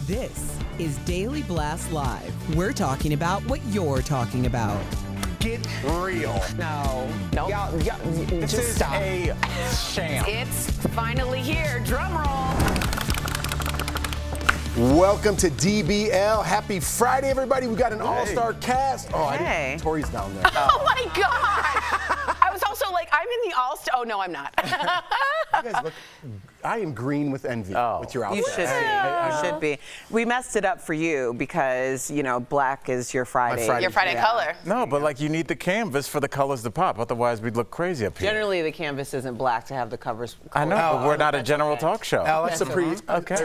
This is Daily Blast Live. We're talking about what you're talking about. Get real. No. This Just is stop. a sham. It's finally here. Drum roll. Welcome to DBL. Happy Friday, everybody. We got an all-star cast. Oh, Hey. Tori's down there. Oh my God. I was also like, I'm in the all-star. Oh, no, I'm not. You guys look, I am green with envy with your outfit. You should be. You should be. We messed it up for you because, you know, black is your Friday. Your Friday color. No, but like you need the canvas for the colors to pop. Otherwise, we'd look crazy up here. Generally, the canvas isn't black to have the covers. I know, but we're not a general talk show. Alex, Okay.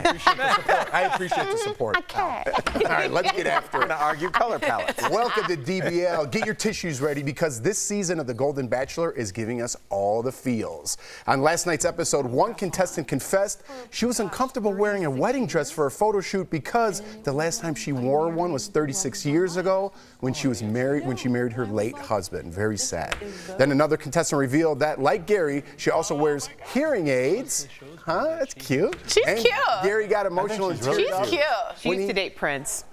I appreciate the support. Okay. All right, let's get after it. Gonna argue color palettes. Welcome to DBL. Get your tissues ready because this season of the Golden Bachelor is giving us all the feels. On last night's episode, one contestant confessed she was uncomfortable wearing a wedding dress for a photo shoot because the last time she wore one was 36 years ago when she married her late husband. Very sad. Then another contestant revealed that, like Gary, she also wears hearing aids. Huh? That's cute. She's cute. Gary got emotional and teared up. She's cute. She used to date Prince.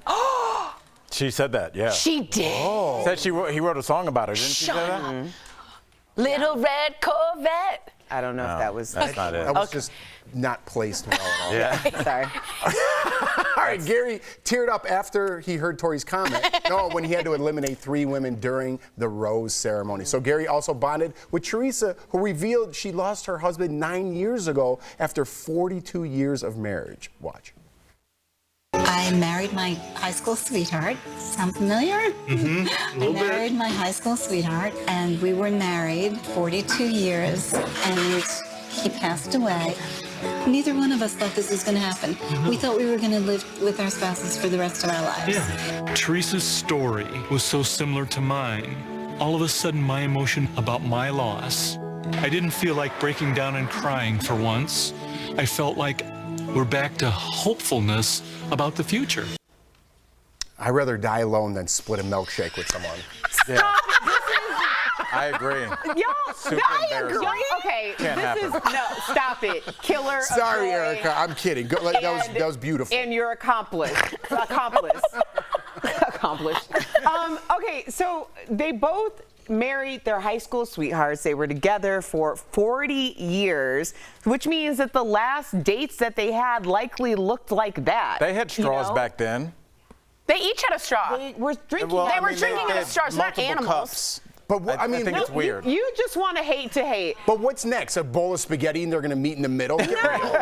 She said that, yeah. She did. Said he wrote a song about her, didn't she say that? Mm-hmm. Little red Corvette. I don't know if that was. That's not it. That was just not placed well at all. Yeah. Sorry. All right, Gary teared up after he heard Tori's comment. No, when he had to eliminate 3 women during the rose ceremony. So Gary also bonded with Teresa, who revealed she lost her husband 9 years ago after 42 years of marriage. Watch. I married my high school sweetheart. Sound familiar? Mm-hmm. I married my high school sweetheart, and we were married 42 years, and he passed away. Neither one of us thought this was going to happen. We thought we were going to live with our spouses for the rest of our lives. Yeah. Teresa's story was so similar to mine. All of a sudden, my emotion about my loss. I didn't feel like breaking down and crying for once. I felt like we're back to hopefulness about the future. I'd rather die alone than split a milkshake with someone. Yeah. I agree. Y'all, Super embarrassing. okay, Can't happen. no, stop it. Killer. Sorry, Joy, Erica. I'm kidding. That was beautiful. And your accomplice. Accomplished. Okay, so they both married their high school sweethearts. They were together for 40 years, which means that the last dates that they had likely looked like that. They had straws back then. They each had a straw. They were drinking. They were drinking out of straws, not multiple animals. cups. But I think it's weird. You just want to hate. But what's next? A bowl of spaghetti and they're going to meet in the middle? No,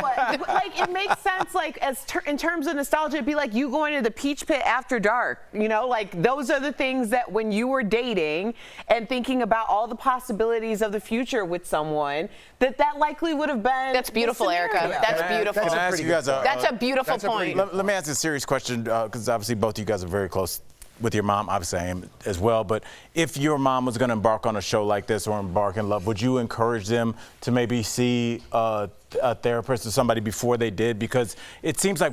like it makes sense. Like in terms of nostalgia, it'd be like you going to the Peach Pit after dark. You know, like those are the things that when you were dating and thinking about all the possibilities of the future with someone, that likely would have been. That's beautiful, Erica. That's beautiful. Can I ask you guys That's a beautiful point. Let me ask a serious question, because obviously both of you guys are very close with your mom. Obviously I am as well. But if your mom was going to embark on a show like this or embark in love, would you encourage them to maybe see a therapist or somebody before they did? Because it seems like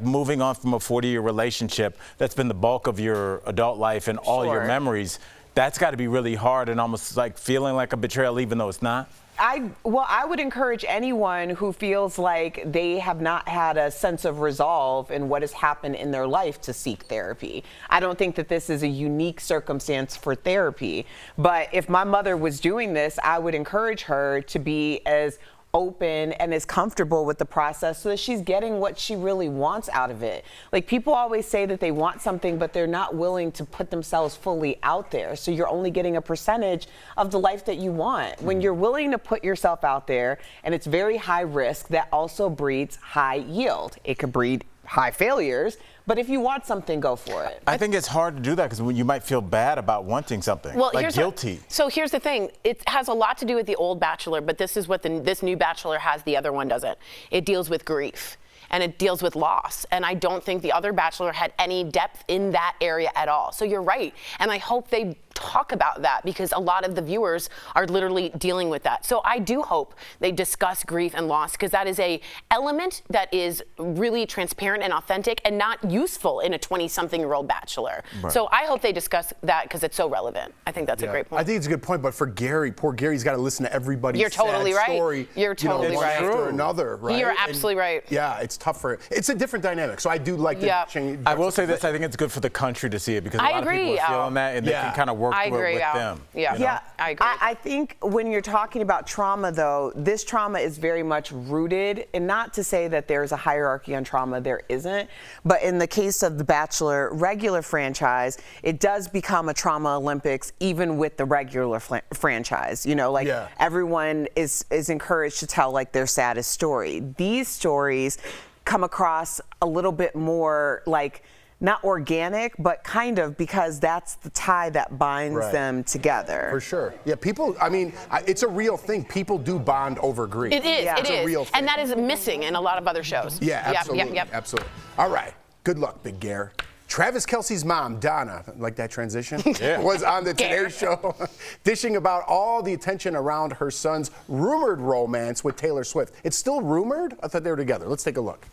moving on from a 40-year relationship that's been the bulk of your adult life and all your memories, that's got to be really hard and almost like feeling like a betrayal even though it's not. I would encourage anyone who feels like they have not had a sense of resolve in what has happened in their life to seek therapy. I don't think that this is a unique circumstance for therapy, but if my mother was doing this, I would encourage her to be as open and is comfortable with the process so that she's getting what she really wants out of it. Like people always say that they want something, but they're not willing to put themselves fully out there. So you're only getting a percentage of the life that you want. When you're willing to put yourself out there, and it's very high risk, that also breeds high yield. It could breed high failures, but if you want something, go for it. I think it's hard to do that because you might feel bad about wanting something, like guilty. So here's the thing. It has a lot to do with the old Bachelor, but this is what this new Bachelor has. The other one doesn't. It deals with grief. And it deals with loss. And I don't think the other Bachelor had any depth in that area at all. So you're right. And I hope they talk about that because a lot of the viewers are literally dealing with that. So I do hope they discuss grief and loss because that is a element that is really transparent and authentic and not useful in a 20-something-year-old bachelor. Right. So I hope they discuss that because it's so relevant. I think that's a great point. I think it's a good point, but for Gary, poor Gary's got to listen to everybody's You're totally sad right. story. You're totally one right. after another, right? You're absolutely right. Yeah, it's tough for it's a different dynamic. So I do like the change. I will say this: I think it's good for the country to see it because a lot of people are feeling that, and they can kind of work through it with them. Yeah, you know? I agree. I think when you're talking about trauma, though, this trauma is very much rooted, and not to say that there's a hierarchy on trauma, there isn't, but in the case of the Bachelor regular franchise, it does become a trauma Olympics even with the regular franchise. You know, like everyone is encouraged to tell like their saddest story. These stories come across a little bit more like not organic, but kind of because that's the tie that binds them together. For sure. Yeah, people, I mean, it's a real thing. People do bond over grief. It is, it's a real thing. And that is missing in a lot of other shows. Yeah, absolutely. Absolutely. All right. Good luck, Big Gare. Travis Kelce's mom, Donna, like that transition, was on the Today Show, dishing about all the attention around her son's rumored romance with Taylor Swift. It's still rumored? I thought they were together. Let's take a look.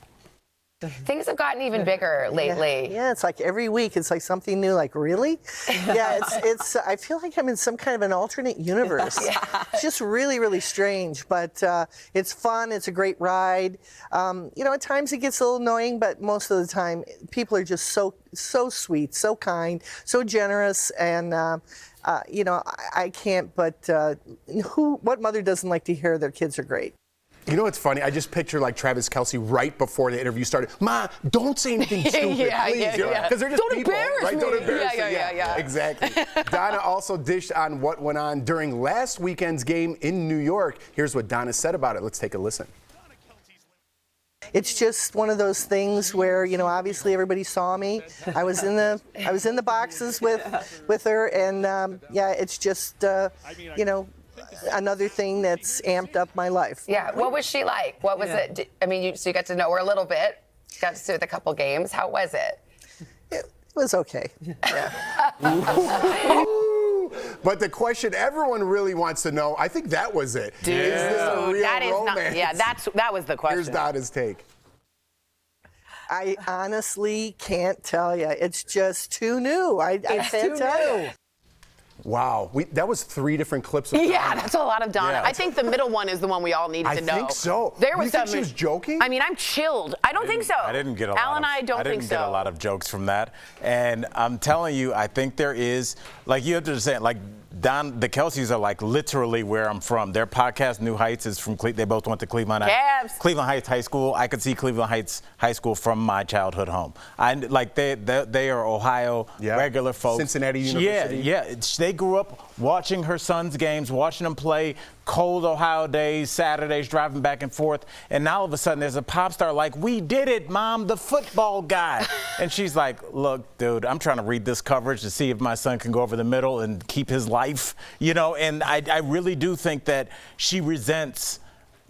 Things have gotten even bigger lately. Yeah, it's like every week it's like something new. Like, really? Yeah, it's. I feel like I'm in some kind of an alternate universe. It's just really, really strange, but it's fun. It's a great ride. You know, at times it gets a little annoying, but most of the time people are just so sweet, so kind, so generous, and you know, I can't. But what mother doesn't like to hear their kids are great? You know what's funny? I just picture like Travis Kelce right before the interview started. Ma, don't say anything stupid, please. Because they're just don't people, embarrass right? me. Don't embarrass me. Yeah. Exactly. Donna also dished on what went on during last weekend's game in New York. Here's what Donna said about it. Let's take a listen. It's just one of those things where, you know, obviously everybody saw me. I was in the boxes with her, and yeah, it's just you know, another thing that's amped up my life. Yeah. What was she like? What was it? I mean, so you got to know her a little bit. Got to see her at a couple games. How was it? It was okay. Yeah. But the question everyone really wants to know, I think that was it. Is this a real romance? That was the question. Here's Donna's take. I honestly can't tell you. It's just too new. I can't tell you. Wow, that was 3 different clips of Donna. Yeah, that's a lot of Donna. I think the middle one is the one we all needed to know. I think so. There was you think she was joking? I mean, I'm chilled. I don't think so. I didn't get a Al lot and I don't think so. I didn't get a lot of jokes from that. And I'm telling you, I think there is, like you have to understand, like the Kelces are like literally where I'm from. Their podcast, New Heights, is from they both went to Cleveland Heights High School. I could see Cleveland Heights High School from my childhood home. They are Ohio regular folks. Cincinnati University. Yeah. They grew up watching her son's games, watching them play cold Ohio days, Saturdays, driving back and forth. And now all of a sudden there's a pop star like, we did it, Mom, the football guy. And she's like, look, dude, I'm trying to read this coverage to see if my son can go over the middle and keep his life, you know, and I really do think that she resents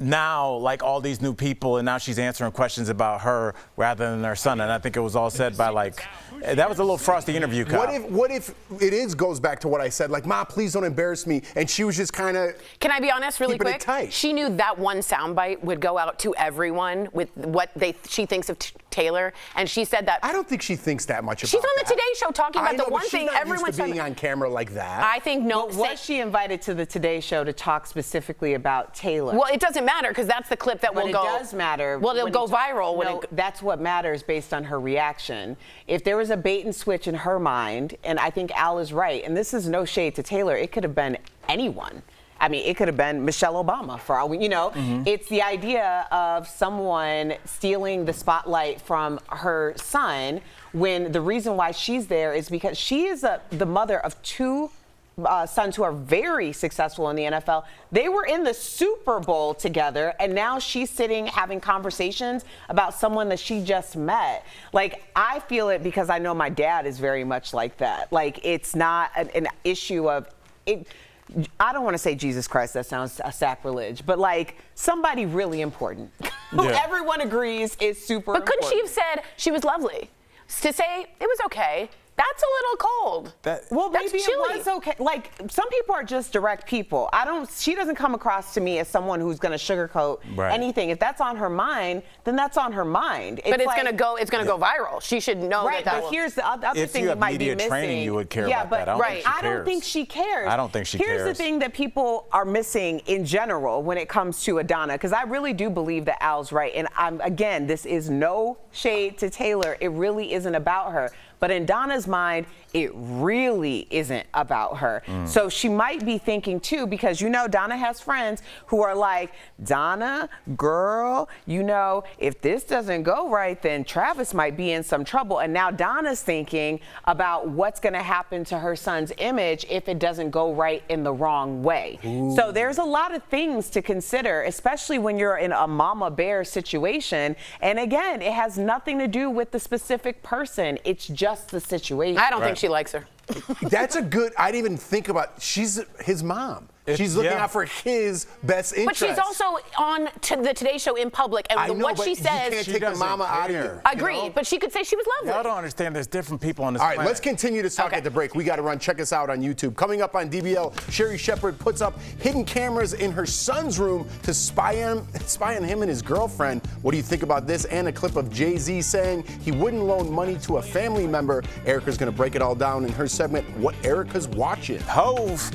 now, like all these new people, and now she's answering questions about her rather than her son. And I think it was all said by like, that was a little frosty interview, Kyle. What if it goes back to what I said, like, Ma, please don't embarrass me, and she was just kind of Can I be honest really quick? It tight. She knew that one soundbite would go out to everyone with what she thinks of Taylor, and she said that. I don't think she thinks that much about She's on the Today Show talking about the one thing everyone's being on camera like that. I think was she invited to the Today Show to talk specifically about Taylor? Well, it doesn't matter because that's the clip that will go. It does matter. Well, it'll go viral. That's what matters based on her reaction. If there was a bait and switch in her mind, and I think Al is right, and this is no shade to Taylor, it could have been anyone. I mean, it could have been Michelle Obama for all we, you know. It's the idea of someone stealing the spotlight from her son when the reason why she's there is because she is the mother of 2 sons who are very successful in the NFL. They were in the Super Bowl together, and now she's sitting having conversations about someone that she just met. Like, I feel it because I know my dad is very much like that. Like, it's not an issue of it. I don't want to say Jesus Christ, that sounds sacrilege, but like somebody really important who everyone agrees is super important. But couldn't she have said she was lovely? To say it was okay, That's a little cold. Well, That's maybe chilly. it was okay. Like, some people are just direct people. She doesn't come across to me as someone who's going to sugarcoat anything. If that's on her mind, then that's on her mind. But it's going to go viral. She should know right, that. But here's the other thing that might be missing. If you have media training, you would care about but, that. I don't think she cares. I don't think she cares. Here's the thing that people are missing in general when it comes to Adana, because I really do believe that Al's right. And again, this is no shade to Taylor. It really isn't about her. But in Donna's mind, it really isn't about her. So she might be thinking too, because Donna has friends who are like, Donna, girl, if this doesn't go right, then Travis might be in some trouble. And now Donna's thinking about what's going to happen to her son's image if it doesn't go right in the wrong way. So there's a lot of things to consider, especially when you're in a mama bear situation. And again, it has nothing to do with the specific person. It's just the situation. I don't think she likes her. That's a good, I didn't even think about, she's his mom. She's looking out for his best interest. But she's also on the Today Show in public, and what she says. You can't take the mama out of here. Agreed, but she could say she was lovely. Y'all don't understand. There's different people on this All right, planet. let's continue to talk at the break. We got to run. Check us out on YouTube. Coming up on DBL, Sherri Shepherd puts up hidden cameras in her son's room to spy on him and his girlfriend. What do you think about this? And a clip of Jay-Z saying he wouldn't loan money to a family member. Erica's going to break it all down in her segment, What Erica's Watching. Hove.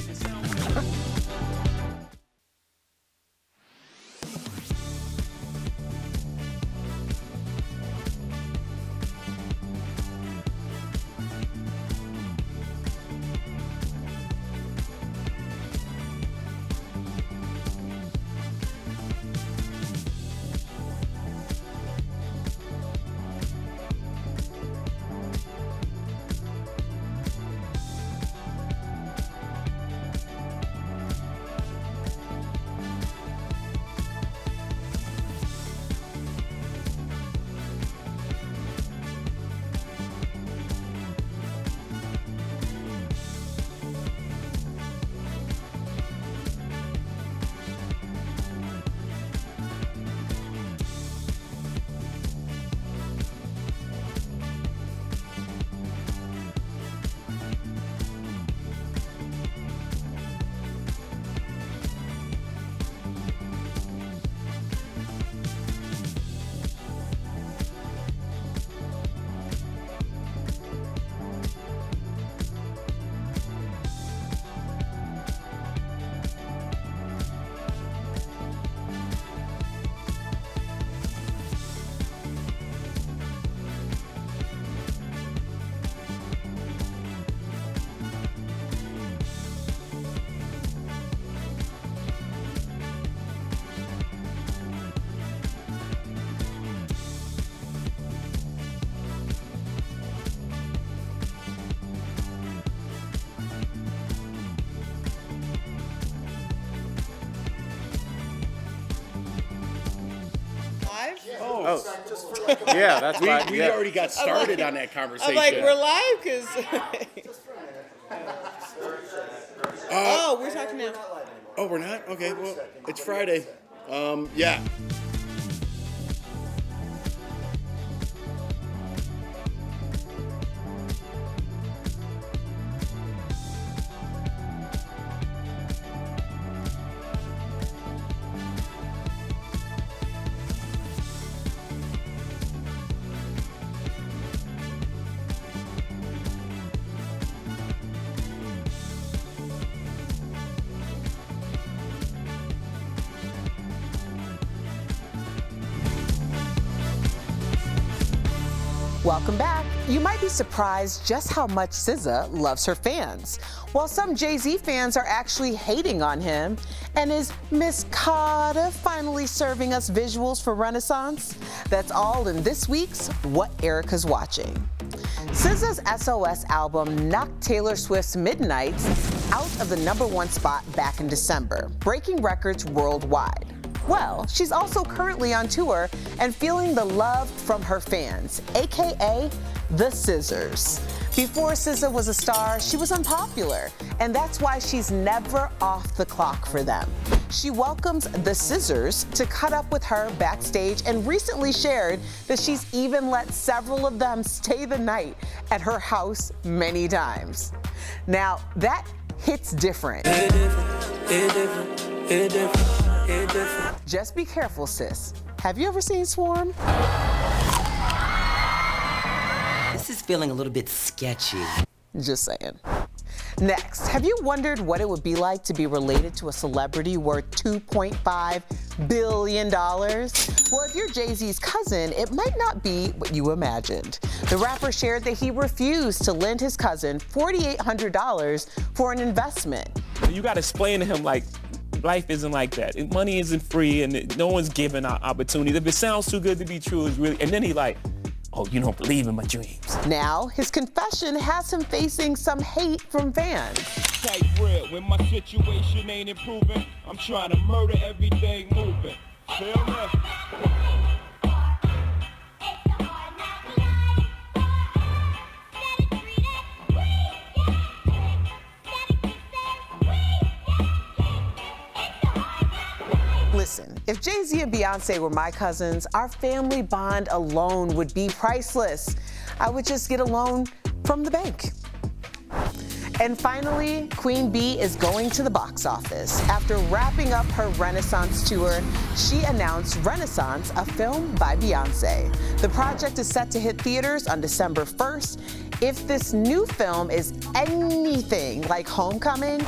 Yeah, that's right. We already got started on that conversation. I'm like, we're live because. Oh, we're talking now. Oh, we're not? Okay, well, it's Friday. Yeah. Welcome back. You might be surprised just how much SZA loves her fans. While some Jay-Z fans are actually hating on him, and is Miss Carter finally serving us visuals for Renaissance? That's all in this week's What Erica's Watching. SZA's SOS album knocked Taylor Swift's Midnights out of the #1 spot back in December, breaking records worldwide. Well, she's also currently on tour and feeling the love from her fans, aka the Scissors. Before SZA was a star, she was unpopular, and that's why she's never off the clock for them. She welcomes the Scissors to cut up with her backstage and recently shared that she's even let several of them stay the night at her house many times. Now, that hits different. Just be careful, sis. Have you ever seen Swarm? This is feeling a little bit sketchy. Just saying. Next, have you wondered what it would be like to be related to a celebrity worth $2.5 billion? Well, if you're Jay-Z's cousin, it might not be what you imagined. The rapper shared that he refused to lend his cousin $4,800 for an investment. You got to explain to him, like, life isn't like that. Money isn't free, and no one's giving out opportunities. If it sounds too good to be true, it's really. And then he like, oh, you don't believe in my dreams. Now, his confession has him facing some hate from fans. Type real, when my situation ain't improving, I'm trying to murder everything moving. Feel me? Listen, if Jay-Z and Beyonce were my cousins, our family bond alone would be priceless. I would just get a loan from the bank. And finally, Queen Bee is going to the box office. After wrapping up her Renaissance tour, she announced Renaissance, a film by Beyonce. The project is set to hit theaters on December 1st. If this new film is anything like Homecoming,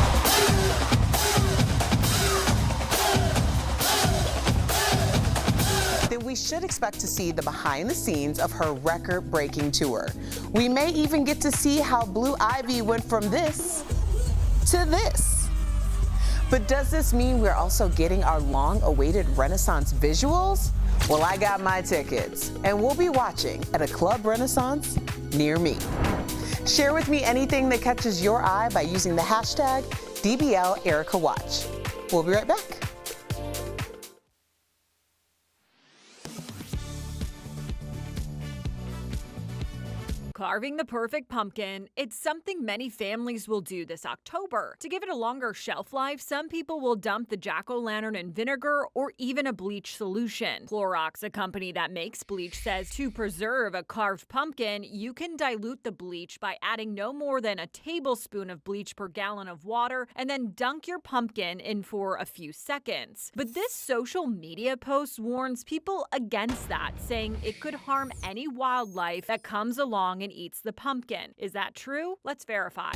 then we should expect to see the behind the scenes of her record-breaking tour. We may even get to see how Blue Ivy went from this to this. But does this mean we're also getting our long-awaited Renaissance visuals? Well, I got my tickets, and we'll be watching at a Club Renaissance near me. Share with me anything that catches your eye by using the hashtag DBLEricaWatch. We'll be right back. Carving the perfect pumpkin. It's something many families will do this October. To give it a longer shelf life, some people will dump the jack-o'-lantern in vinegar or even a bleach solution. Clorox, a company that makes bleach, says to preserve a carved pumpkin, you can dilute the bleach by adding no more than a tablespoon of bleach per gallon of water and then dunk your pumpkin in for a few seconds. But this social media post warns people against that, saying it could harm any wildlife that comes along and eats the pumpkin. Is that true? Let's verify.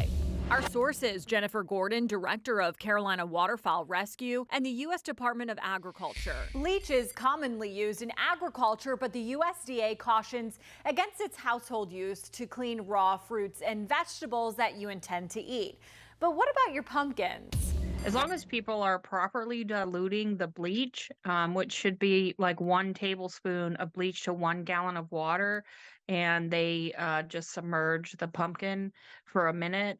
Our sources, Jennifer Gordon, director of Carolina Waterfowl Rescue, and the U.S. Department of Agriculture. Bleach is commonly used in agriculture, but the USDA cautions against its household use to clean raw fruits and vegetables that you intend to eat. But what about your pumpkins? As long as people are properly diluting the bleach, which should be like 1 tablespoon of bleach to 1 gallon of water, and they just submerge the pumpkin for a minute,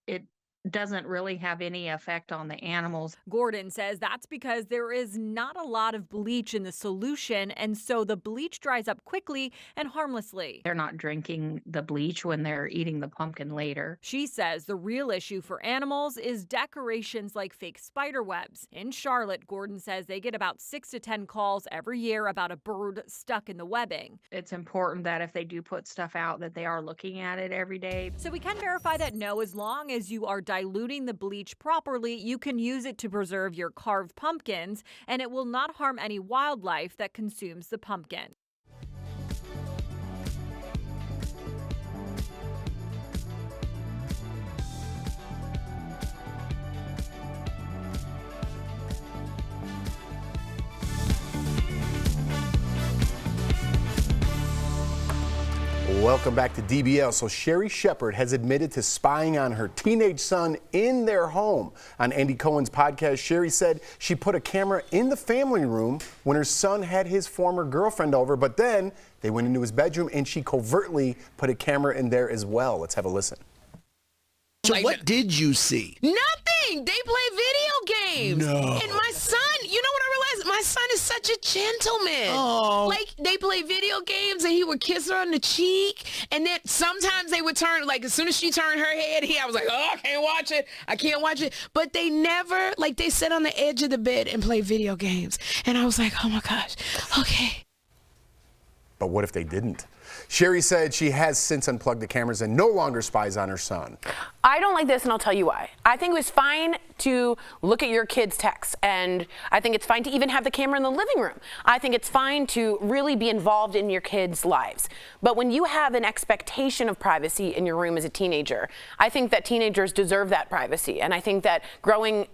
it doesn't really have any effect on the animals. Gordon says that's because there is not a lot of bleach in the solution, and so the bleach dries up quickly and harmlessly. They're not drinking the bleach when they're eating the pumpkin later. She says the real issue for animals is decorations like fake spider webs. In Charlotte, Gordon says they get about 6 to 10 calls every year about a bird stuck in the webbing. It's important that if they do put stuff out that they are looking at it every day. So we can verify that no, as long as you are diluting the bleach properly, you can use it to preserve your carved pumpkins, and it will not harm any wildlife that consumes the pumpkin. Welcome back to DBL. So Sherry Shepherd has admitted to spying on her teenage son in their home. On Andy Cohen's podcast, Sherry said she put a camera in the family room when her son had his former girlfriend over, but then they went into his bedroom and she covertly put a camera in there as well. Let's have a listen. So what did you see? Nothing. They play video games. No. And my son, you know what I realized? My My son is such a gentleman. Oh. Like, they play video games and he would kiss her on the cheek. And then sometimes they would turn, like, as soon as she turned her head, I was like, oh, I can't watch it. I can't watch it. But they never, like, they sit on the edge of the bed and play video games. And I was like, oh my gosh, okay. But what if they didn't? Sherry said she has since unplugged the cameras and no longer spies on her son. I don't like this, and I'll tell you why. I think it was fine to look at your kids' texts, and I think it's fine to even have the camera in the living room. I think it's fine to really be involved in your kids' lives. But when you have an expectation of privacy in your room as a teenager, I think that teenagers deserve that privacy, and I think that growing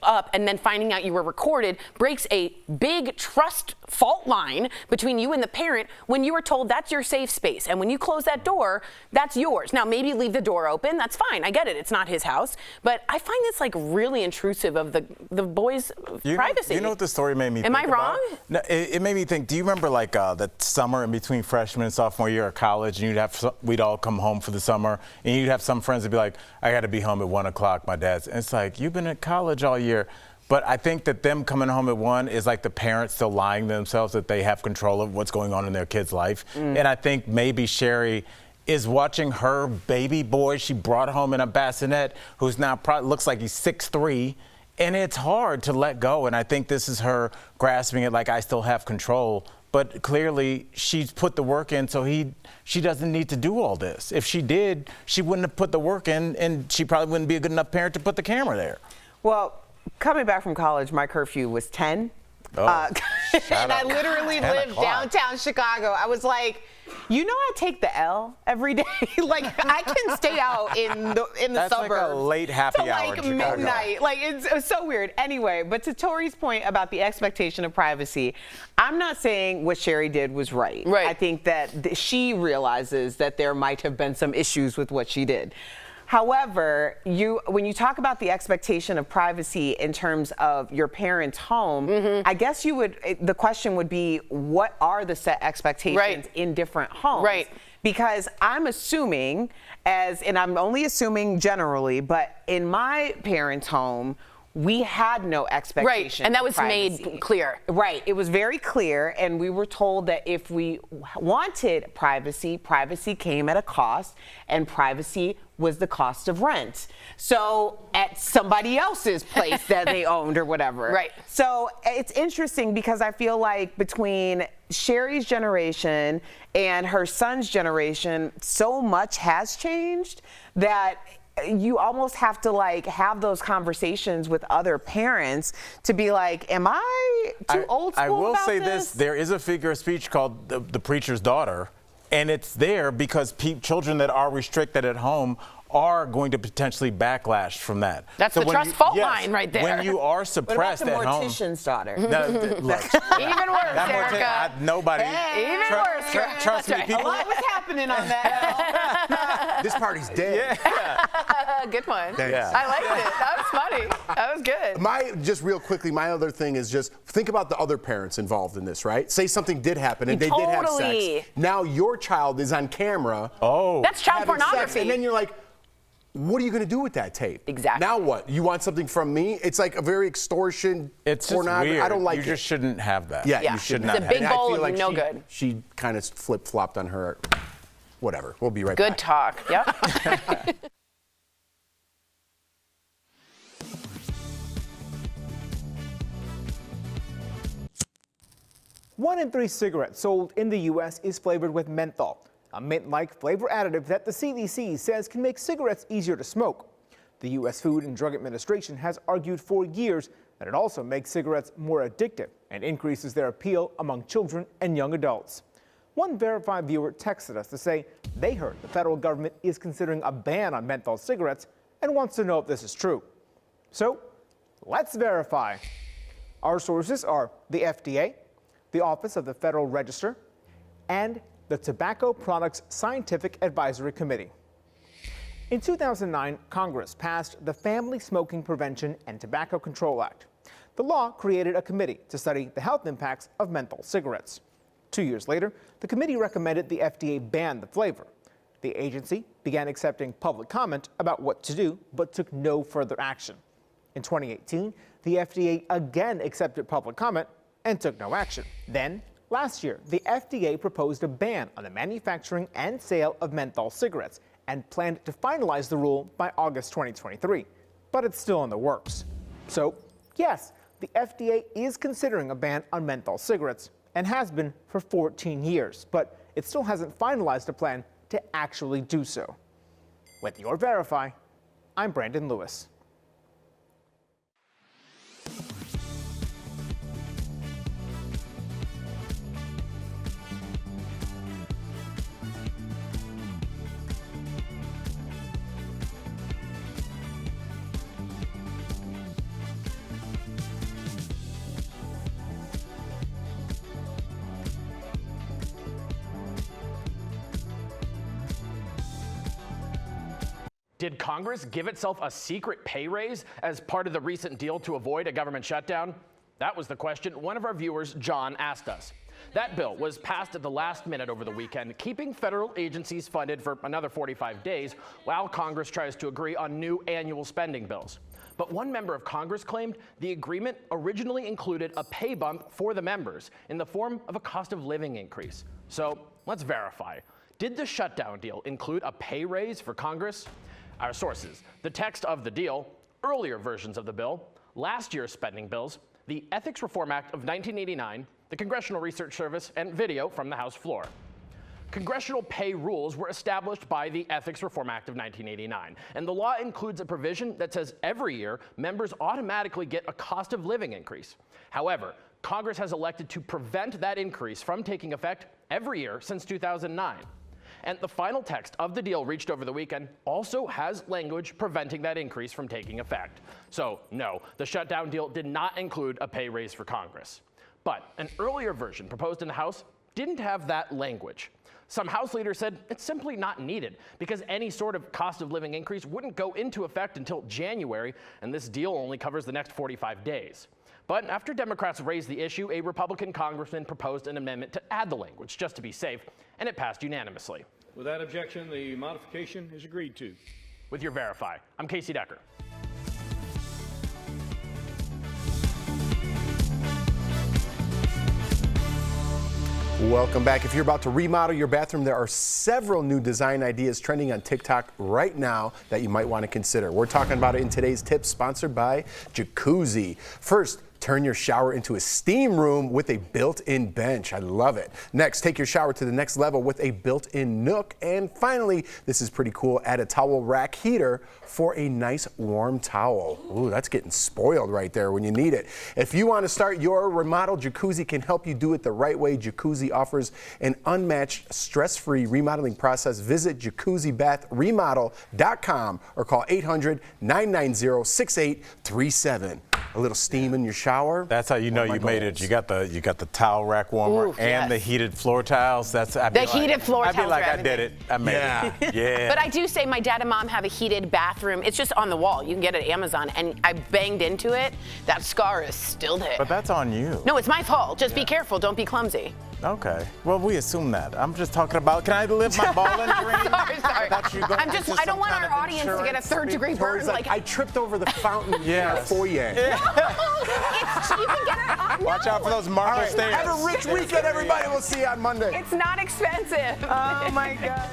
up and then finding out you were recorded breaks a big trust fault line between you and the parent when you were told that's your safe space, and when you close that door, that's yours. Now maybe leave the door open, that's fine, I get it, it's not his house, but I find this like really intrusive of the boys' privacy. You know what the story made me think Am I wrong? No, it made me think, do you remember like the summer in between freshman and sophomore year of college, and we'd all come home for the summer, and you'd have some friends that'd be like, I gotta be home at 1 o'clock, my dad's, and it's like, you've been at college all year. But I think that them coming home at 1 is like the parents still lying to themselves that they have control of what's going on in their kid's life. And I think maybe Sherry is watching her baby boy she brought home in a bassinet, who's now probably looks like he's 6'3", and it's hard to let go. And I think this is her grasping it like, I still have control. But clearly she's put the work in, so she doesn't need to do all this. If she did, she wouldn't have put the work in, and she probably wouldn't be a good enough parent to put the camera there. Well, coming back from college, my curfew was 10. And I literally lived downtown Chicago. I was like, you know, I take the L every day. Like, I can stay out in the That's suburbs. like a late happy hour like in Chicago. midnight. Like, it's so weird. Anyway, but to Tori's point about the expectation of privacy, I'm not saying what Sherry did was right. I think that she realizes that there might have been some issues with what she did. However, when you talk about the expectation of privacy in terms of your parents' home, I guess the question would be, what are the set expectations in different homes? Because I'm assuming, and I'm only assuming generally, but in my parents' home, we had no expectation. And that was privacy. made clear. It was very clear, and we were told that if we wanted privacy, privacy came at a cost, and privacy was the cost of rent. So at somebody else's place that they owned or whatever. So it's interesting because I feel like between Sherry's generation and her son's generation, so much has changed that you almost have to like have those conversations with other parents to be like, am I too old school I will about say this, there is a figure of speech called the preacher's daughter, and it's there because children that are restricted at home are going to potentially backlash from that. That's the trust fault line right there. When you are suppressed at home. What about the mortician's daughter? Look, even worse, Erica. Nobody. Even worse. Trust me, people. A lot was happening on that. This party's dead. Good one. Thanks. I liked it. That was funny. That was good. Just real quickly, my other thing is just think about the other parents involved in this, right? Say something did happen and they did have sex. Now your child is on camera. That's child pornography. Sex, and then you're like, what are you going to do with that tape? Exactly. Now what? You want something from me? It's like a very extortion. It's just pornography. weird. I don't like it. You just shouldn't have that. Yeah, you should not. It's a big bowl of like no good. She kind of flip-flopped on her. Whatever. We'll be right back. Good talk. Yep. One in 3 cigarettes sold in the U.S. is flavored with menthol, a mint-like flavor additive that the CDC says can make cigarettes easier to smoke. The U.S. Food and Drug Administration has argued for years that it also makes cigarettes more addictive and increases their appeal among children and young adults. One verified viewer texted us to say they heard the federal government is considering a ban on menthol cigarettes and wants to know if this is true. So let's verify. Our sources are the FDA, the Office of the Federal Register, and the Tobacco Products Scientific Advisory Committee. In 2009, Congress passed the Family Smoking Prevention and Tobacco Control Act. The law created a committee to study the health impacts of menthol cigarettes. 2 years later, the committee recommended the FDA ban the flavor. The agency began accepting public comment about what to do, but took no further action. In 2018, the FDA again accepted public comment, and took no action. Then, last year, the FDA proposed a ban on the manufacturing and sale of menthol cigarettes and planned to finalize the rule by August 2023. But it's still in the works. So, yes, the FDA is considering a ban on menthol cigarettes and has been for 14 years, but it still hasn't finalized a plan to actually do so. With your Verify, I'm Brandon Lewis. Did Congress give itself a secret pay raise as part of the recent deal to avoid a government shutdown? That was the question one of our viewers, John, asked us. That bill was passed at the last minute over the weekend, keeping federal agencies funded for another 45 days while Congress tries to agree on new annual spending bills. But one member of Congress claimed the agreement originally included a pay bump for the members in the form of a cost of living increase. So let's verify. Did the shutdown deal include a pay raise for Congress? Our sources: the text of the deal, earlier versions of the bill, last year's spending bills, the Ethics Reform Act of 1989, the Congressional Research Service, and video from the House floor. Congressional pay rules were established by the Ethics Reform Act of 1989, and the law includes a provision that says every year members automatically get a cost of living increase. However, Congress has elected to prevent that increase from taking effect every year since 2009. And the final text of the deal reached over the weekend also has language preventing that increase from taking effect. So no, the shutdown deal did not include a pay raise for Congress. But an earlier version proposed in the House didn't have that language. Some House leaders said it's simply not needed because any sort of cost of living increase wouldn't go into effect until January, and this deal only covers the next 45 days. But after Democrats raised the issue, a Republican congressman proposed an amendment to add the language just to be safe, and it passed unanimously. Without objection, the modification is agreed to. With your Verify, I'm Casey Decker. Welcome back. If you're about to remodel your bathroom, there are several new design ideas trending on TikTok right now that you might want to consider. We're talking about it in today's tips, sponsored by Jacuzzi. First, turn your shower into a steam room with a built-in bench. I love it. Next, take your shower to the next level with a built-in nook. And finally, this is pretty cool, add a towel rack heater for a nice warm towel. Ooh, that's getting spoiled right there when you need it. If you want to start your remodel, Jacuzzi can help you do it the right way. Jacuzzi offers an unmatched, stress-free remodeling process. Visit jacuzzibathremodel.com or call 800-990-6837. A little steam in your shower. That's how you know you made it. You got the towel rack warmer and the heated floor tiles. Heated floor tiles. I'd be like, are I did it. I made it. Yeah. But I do say my dad and mom have a heated bathroom. It's just on the wall. You can get it at Amazon. And I banged into it. That scar is still there. But that's on you. No, it's my fault. Just be careful. Don't be clumsy. Okay. Well, we assume that. I'm just talking about, can I live my ballin' dream? Sorry. I don't want our audience to get a third-degree burn. Like, I tripped over the fountain in the foyer. You can get it. Watch out for those marble stairs. Have a rich weekend, everybody. We'll see you on Monday. It's not expensive. Oh, my God.